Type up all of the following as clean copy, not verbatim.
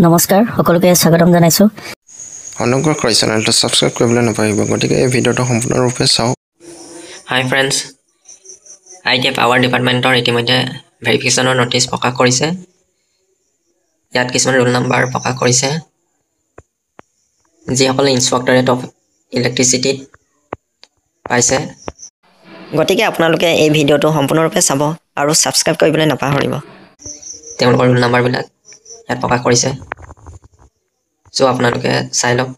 নমস্কাৰ সকলোকে স্বাগতম জনাইছো অনুগ্ৰহ কৰি চেনেলটো সাবস্ক্ৰাইব কৰিবলৈ নাপাহৰিব গতিকে এই ভিডিঅটো সম্পূৰ্ণৰূপে চাওক হাই ফ্ৰেণ্ডছ আইটিএ পাৱাৰ ডিপাৰ্টমেণ্টৰ ইতিমধ্যে ভেৰিফিকেশ্যনৰ নটিছ প্ৰকাশ কৰিছে ইয়াত কিছুমান ৰোল নাম্বাৰ প্ৰকাশ কৰিছে যিসকলে ইনষ্ট্ৰাক্টৰেট অফ ইলেক্ট্ৰিচিটিত পাইছে গতিকে আপোনালোকে এই ভিডিঅটো সম্পূৰ্ণৰূপে চাব আৰু সাবস্ক্ৰাইব কৰিবলৈ নাপাহৰিব তেওঁলোকৰ ৰোল নাম্বাৰবিলাক ইয়াত প্ৰকাশ কৰিছে সো আপোনালোকে চাই লওক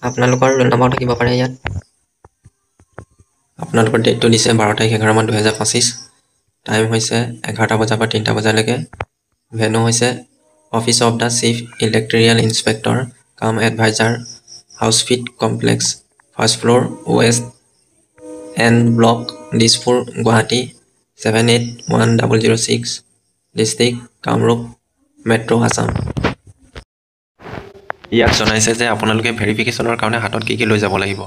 আপোনালোকৰ ৰোল নাম্বাৰ থাকিব পাৰে ইয়াত আপোনালোকৰ ডেটটো দিছে 12 তাৰিখ 11 মাহ 2025 টাইম হৈছে 11টা বজাৰ পৰা 3টা বজালৈকে ভেনু হৈছে office of the chief electrical inspector cum adviser housefed complex first floor west end block Dispur Guwahati 781006 district Kamrup metro' Assam ইয়াত জনাইছে যে আপোনালোকে ভেৰিফিকেশ্যনৰ কাৰণে হাতত কি লৈ যাব লাগিব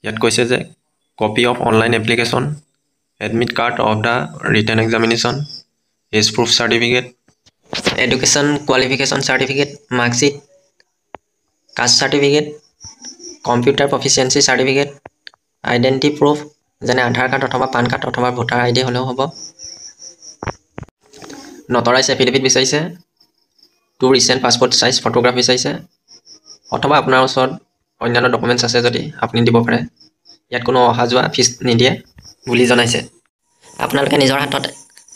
ইয়াত কৈছে যে copy of online application admit card of the written examination as proof certificate education qualification certificate marksheet caste certificate computer proficiency certificate identity proof যেনে আধাৰ কাৰ্ড অথবা পান কাৰ্ড অথবা ভোটাৰ আইডি হ'লেও হ'ব নটৰাইজ এফিডেভিট বিচাৰিছে 2 ৰিচেণ্ট পাছপোৰ্ট সাইজ ফটোগ্ৰাফ বিচাৰিছে অথবা আপোনাৰ ওচৰত অন্যান্য ডকুমেণ্টছ আছে যদি আপুনি দিব পাৰে ইয়াত কোনো অহা যোৱা ফিজ নিদিয়ে বুলি জনাইছে আপোনালোকে নিজৰ হাতত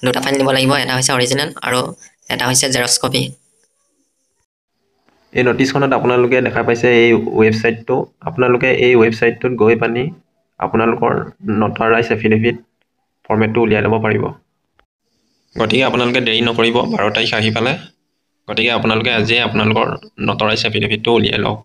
দুটা ফাইল নিব লাগিব এটা হৈছে অৰিজিনেল আৰু এটা হৈছে জেৰক্স কপি এই নটিছখনত আপোনালোকে দেখা পাইছে এই ৱেবছাইটটো আপোনালোকে এই ৱেবছাইটটোত গৈ পানি আপোনালোকৰ নটাৰাইজ এফিডেভিট ফৰ্মেটটো উলিয়াই ল'ব পাৰিব গতিকে আপোনালোকে দেৰি নকৰিব 12 তাৰিখ আহি পালে গতিকে আপোনালোকে আজি আপোনালোকৰ নটাৰাইজ এফিডেভিটটো উলিয়াই লওক